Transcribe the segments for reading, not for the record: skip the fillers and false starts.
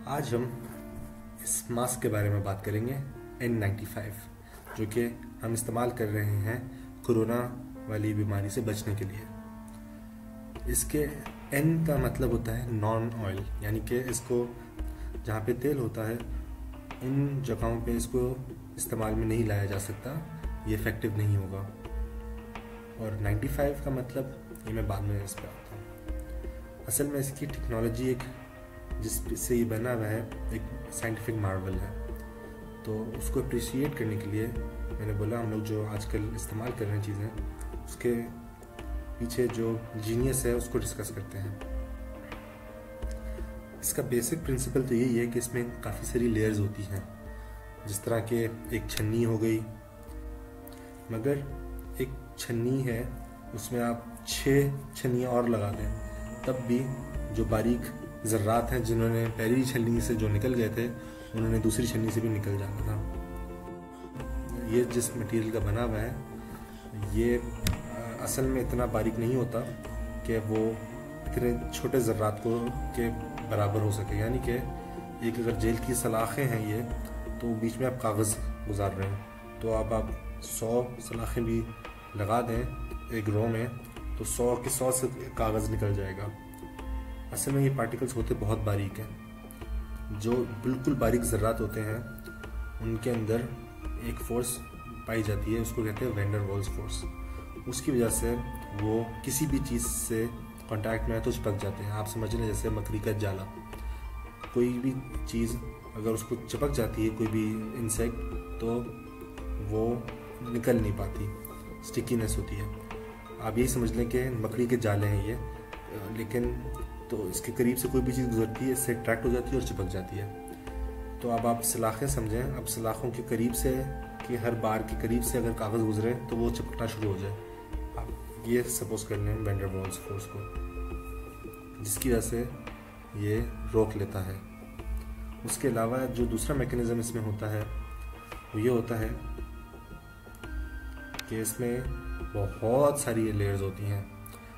आज हम इस मास्क के बारे में बात करेंगे N95, जो कि हम इस्तेमाल कर रहे हैं कोरोना वाली बीमारी से बचने के लिए। इसके N का मतलब होता है नॉन ऑयल, यानी कि इसको जहाँ पे तेल होता है उन जगहों पे इसको इस्तेमाल में नहीं लाया जा सकता, ये इफ़ेक्टिव नहीं होगा। और 95 का मतलब ये मैं बाद में इस पर आता हूँ। असल में इसकी टेक्नोलॉजी एक जिससे ये बना हुआ है एक साइंटिफिक मार्वल है, तो उसको अप्रिशिएट करने के लिए मैंने बोला हम लोग जो आजकल इस्तेमाल कर रहे हैं चीज़ें, उसके पीछे जो जीनियस है उसको डिस्कस करते हैं। इसका बेसिक प्रिंसिपल तो यही है कि इसमें काफ़ी सारी लेयर्स होती हैं, जिस तरह के एक छन्नी हो गई, मगर एक छन्नी है उसमें आप 6 छन्नियाँ और लगा दें तब भी जो बारीक ज़र्रात हैं जिन्होंने पहली छन्नी से जो निकल गए थे उन्होंने दूसरी छन्नी से भी निकल जाना था। ये जिस मटेरियल का बना हुआ है ये असल में इतना बारीक नहीं होता कि वो इतने छोटे ज़र्रात को के बराबर हो सके, यानी कि एक अगर जेल की सलाखें हैं ये, तो बीच में आप कागज़ गुजार रहे हैं तो आप 100 सलाखें भी लगा दें एक रो में तो 100 के 100 से कागज़ निकल जाएगा। असल में ये पार्टिकल्स होते बहुत बारीक हैं। जो बिल्कुल बारीक ज़र्रात होते हैं उनके अंदर एक फोर्स पाई जाती है, उसको कहते हैं वैन डर वाल्स फोर्स। उसकी वजह से वो किसी भी चीज़ से कांटेक्ट में आए तो चिपक जाते हैं। आप समझ लें जैसे मकड़ी का जाला, कोई भी चीज़ अगर उसको चिपक जाती है, कोई भी इंसेक्ट, तो वो निकल नहीं पाती, स्टिकीनेस होती है। आप यही समझ लें कि मकड़ी के जाले हैं ये, लेकिन तो इसके करीब से कोई भी चीज़ गुजरती है इससे अट्रैक्ट हो जाती है और चिपक जाती है। तो अब आप सलाखें समझें, अब सलाखों के करीब से कि हर बार के करीब से अगर कागज़ गुजरे तो वो चिपकना शुरू हो जाए। आप ये सपोज कर लें वैन डर वाल्स फोर्स को, जिसकी वजह से ये रोक लेता है। उसके अलावा जो दूसरा मैकेनिज़्म इसमें होता है वो ये होता है कि इसमें बहुत सारी लेयर्स होती हैं।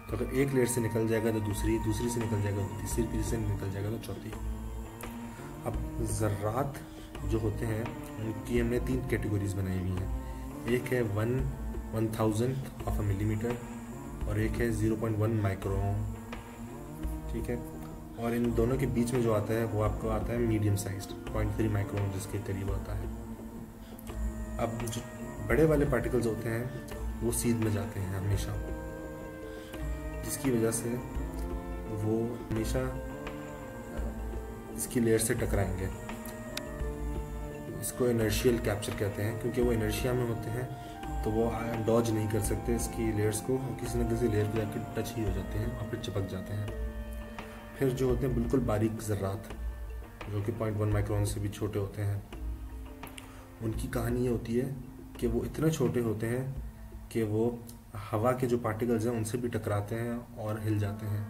तो अगर एक लेयर से निकल जाएगा तो दूसरी से निकल जाएगा तो तीसरी से निकल जाएगा तो चौथी। अब ज़र्रात जो होते हैं उनकी हमने 3 कैटेगरीज बनाई हुई हैं। एक है 1/1000 ऑफ अ मिलीमीटर और एक है 0.1 माइक्रोन, ठीक है। और इन दोनों के बीच में जो आता है वो आपको आता है मीडियम साइज्ड 0.3 माइक्रोन, जिसके करीब आता है। अब जो बड़े वाले पार्टिकल्स होते हैं वो सीध में जाते हैं हमेशा, जिसकी वजह से वो हमेशा इसकी लेयर से टकराएंगे। इसको इनर्शियल कैप्चर कहते हैं, क्योंकि वो इनर्शिया में होते हैं तो वो डॉज नहीं कर सकते इसकी लेयर्स को, किसी न किसी लेयर पे जाकर टच ही हो जाते हैं और फिर चिपक जाते हैं। फिर जो होते हैं बिल्कुल बारीक ज़र्रात जो कि 0.1 माइक्रोन से भी छोटे होते हैं, उनकी कहानी ये होती है कि वो इतने छोटे होते हैं कि वो हवा के जो पार्टिकल्स हैं उनसे भी टकराते हैं और हिल जाते हैं,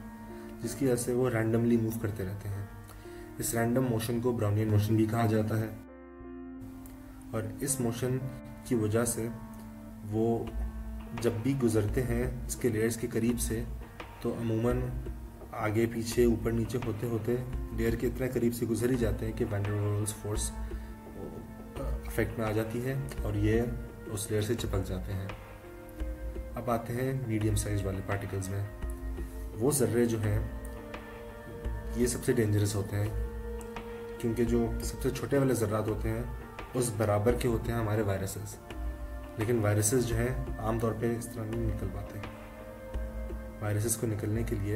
जिसकी वजह से वो रैंडमली मूव करते रहते हैं। इस रैंडम मोशन को ब्राउनियन मोशन भी कहा जाता है। और इस मोशन की वजह से वो जब भी गुजरते हैं इसके लेयर्स के करीब से, तो अमूमन आगे पीछे ऊपर नीचे होते होते लेयर के इतने करीब से गुजर ही जाते हैं कि van der Waals force effect में आ जाती है और ये उस लेयर से चिपक जाते हैं। अब आते हैं मीडियम साइज वाले पार्टिकल्स में। वो ज़र्रे जो हैं ये सबसे डेंजरस होते हैं, क्योंकि जो सबसे छोटे वाले ज़र्रात होते हैं उस बराबर के होते हैं हमारे वायरसेस, लेकिन वायरसेस जो हैं आमतौर पे इस तरह नहीं निकल पाते। वायरसेस को निकलने के लिए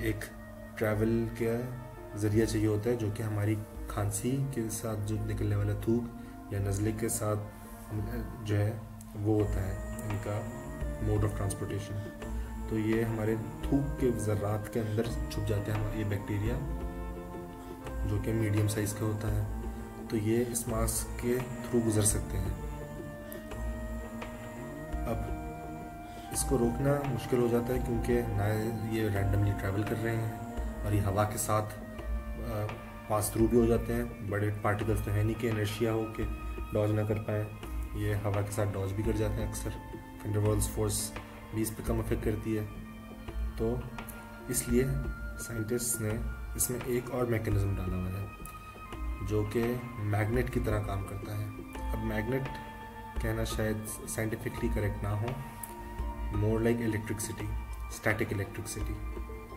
एक ट्रैवल का ज़रिया चाहिए होता है, जो कि हमारी खांसी के साथ जो निकलने वाला थूक या नज़ले के साथ जो है वो होता है इनका मोड ऑफ ट्रांसपोर्टेशन। तो ये हमारे थूक के ज़र्रात के अंदर छुप जाते हैं ये बैक्टीरिया, जो कि मीडियम साइज़ का होता है। तो ये इस मास्क के थ्रू गुजर सकते हैं। अब इसको रोकना मुश्किल हो जाता है, क्योंकि ना ये रैंडमली ट्रैवल कर रहे हैं और ये हवा के साथ पास थ्रू भी हो जाते हैं। बड़े पार्टिकल्स तो है नहीं कि इनर्शिया हो के डॉज ना कर पाएँ, ये हवा के साथ डॉज भी कर जाते हैं अक्सर। वैन डर वाल्स फोर्स भी इस पर कम इफेक्ट करती है। तो इसलिए साइंटिस्ट ने इसमें एक और मैकेनिज्म डाला हुआ है जो कि मैग्नेट की तरह काम करता है। अब मैग्नेट कहना शायद साइंटिफिकली करेक्ट ना हो, more like electricity, static electricity.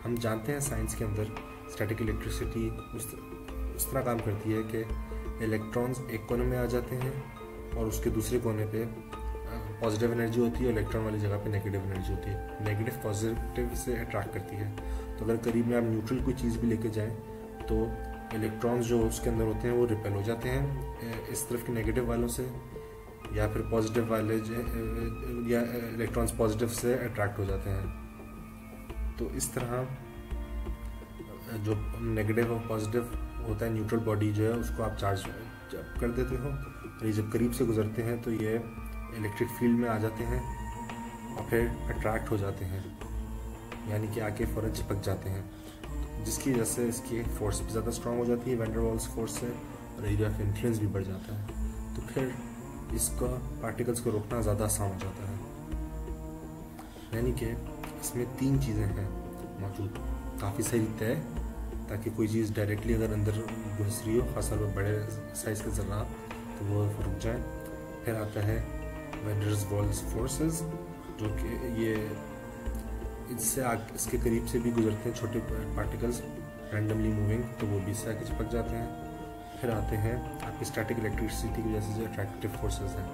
हम जानते हैं साइंस के अंदर स्टैटिक इलेक्ट्रिसिटी उस तरह काम करती है कि इलेक्ट्रॉन्स एक कोने में आ जाते हैं और उसके दूसरे कोने पे पॉजिटिव एनर्जी होती है, इलेक्ट्रॉन वाली जगह पे नेगेटिव एनर्जी होती है। नेगेटिव पॉजिटिव से अट्रैक्ट करती है। तो अगर करीब में आप न्यूट्रल कोई चीज़ भी लेके जाएं तो इलेक्ट्रॉन्स जो उसके अंदर होते हैं वो रिपेल हो जाते हैं इस तरफ के नेगेटिव वालों से, या फिर पॉजिटिव वाले या इलेक्ट्रॉन्स पॉजिटिव से अट्रैक्ट हो जाते हैं। तो इस तरह जो नेगेटिव और पॉजिटिव होता है, न्यूट्रल बॉडी जो है उसको आप चार्ज कर देते हो और ये जब करीब से गुजरते हैं तो ये इलेक्ट्रिक फील्ड में आ जाते हैं और फिर अट्रैक्ट हो जाते हैं, यानी कि आके फ़ौरन चिपक जाते हैं, जिसकी वजह से इसकी फोर्स भी ज़्यादा स्ट्रांग हो जाती है वैन डर वाल्स फोर्स से, और एरिया ऑफ इन्फ्लुएंस भी बढ़ जाता है। तो फिर इसका पार्टिकल्स को रोकना ज़्यादा आसान हो जाता है। यानी कि इसमें 3 चीज़ें हैं मौजूद, काफ़ी सही तय, ताकि कोई चीज़ डायरेक्टली अगर अंदर घुस रही हो, खासतौर पर बड़े साइज़ के ज़र्रात, तो वो रुक जाए। फिर आता है वैन डर वाल्स फोर्सेस, जो कि ये इससे इसके करीब से भी गुजरते हैं छोटे पार्टिकल्स रैंडमली मूविंग, तो वो भी इससे आके चिपक जाते हैं। फिर आते हैं आपकी स्टैटिक इलेक्ट्रिसिटी की वजह से जो अट्रैक्टिव फोर्सेस हैं,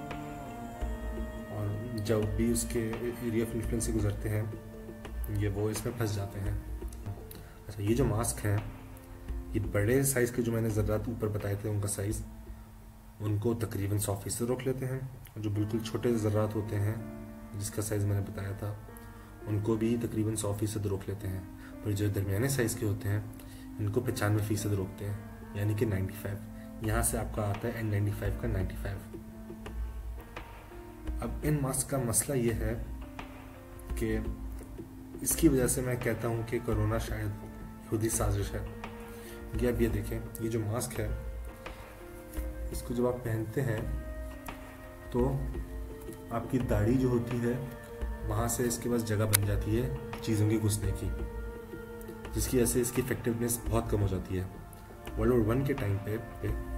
और जब भी उसके एरिया ऑफ इन्फ्लुएंस से गुजरते हैं ये वो इसमें फंस जाते हैं। अच्छा, ये जो मास्क हैं ये बड़े साइज़ के जो मैंने ज़र्रात ऊपर बताए थे उनका साइज़, उनको तकरीबन 100% रोक लेते हैं। जो बिल्कुल छोटे ज़र्रात होते हैं जिसका साइज़ मैंने बताया था उनको भी तकरीबन 100% रोक लेते हैं। पर जो दरमियाने साइज़ के होते हैं इनको 95% रोकते हैं, यानी कि 95। यहाँ से आपका आता है N95 का 95। अब इन मास्क का मसला ये है कि इसकी वजह से मैं कहता हूँ कि कोरोना शायद खुद ही साजिश है। ये अब ये देखें, ये जो मास्क है इसको जब आप पहनते हैं तो आपकी दाढ़ी जो होती है वहाँ से इसके पास जगह बन जाती है चीज़ों के घुसने की, जिसकी वजह से इसकी इफेक्टिवनेस बहुत कम हो जाती है। वर्ल्ड वॉर 1 के टाइम पे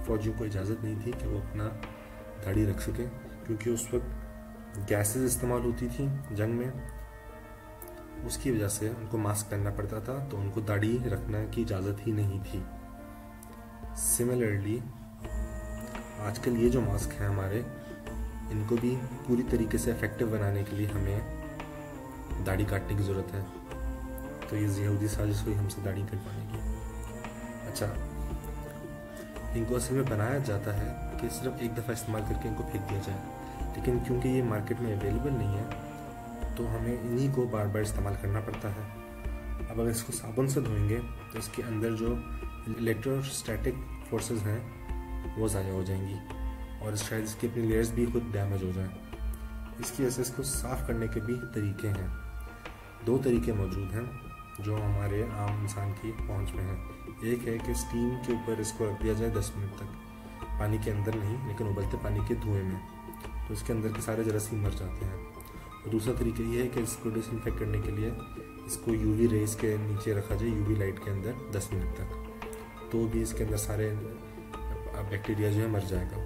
फौजियों को इजाज़त नहीं थी कि वो अपना दाढ़ी रख सकें, क्योंकि उस वक्त गैसेस इस्तेमाल होती थी जंग में, उसकी वजह से उनको मास्क पहनना पड़ता था, तो उनको दाढ़ी रखने की इजाज़त ही नहीं थी। सिमिलरली आजकल ये जो मास्क हैं हमारे, इनको भी पूरी तरीके से इफेक्टिव बनाने के लिए हमें दाढ़ी काटने की ज़रूरत है। तो ये यहूदी साजिश हुई हमसे दाढ़ी कटवाने की। अच्छा, इनको असल में बनाया जाता है कि सिर्फ एक दफ़ा इस्तेमाल करके इनको फेंक दिया जाए, लेकिन क्योंकि ये मार्केट में अवेलेबल नहीं है तो हमें इन्हीं को बार बार इस्तेमाल करना पड़ता है। अब अगर इसको साबुन से धोएंगे तो इसके अंदर जो इलेक्ट्रोस्टैटिक फोर्सेस हैं वो ज़ाया हो जाएंगी और शायद इसकी अपनी लेयर्स भी खुद डैमेज हो जाएं। इसकी वजह से इसको साफ़ करने के भी तरीके हैं। 2 तरीके मौजूद हैं जो हमारे आम इंसान की पहुंच में हैं। एक है कि स्टीम के ऊपर इसको रख दिया जाए 10 मिनट तक, पानी के अंदर नहीं लेकिन उबलते पानी के धुएं में, तो इसके अंदर के सारे जरासीम मर जाते हैं। और दूसरा तरीका ये है कि इसको डिसइंफेक्ट करने के लिए इसको यूवी रेस के नीचे रखा जाए, यूवी लाइट के अंदर 10 मिनट तक, तो भी इसके अंदर सारे बैक्टीरिया जो है मर जाएगा।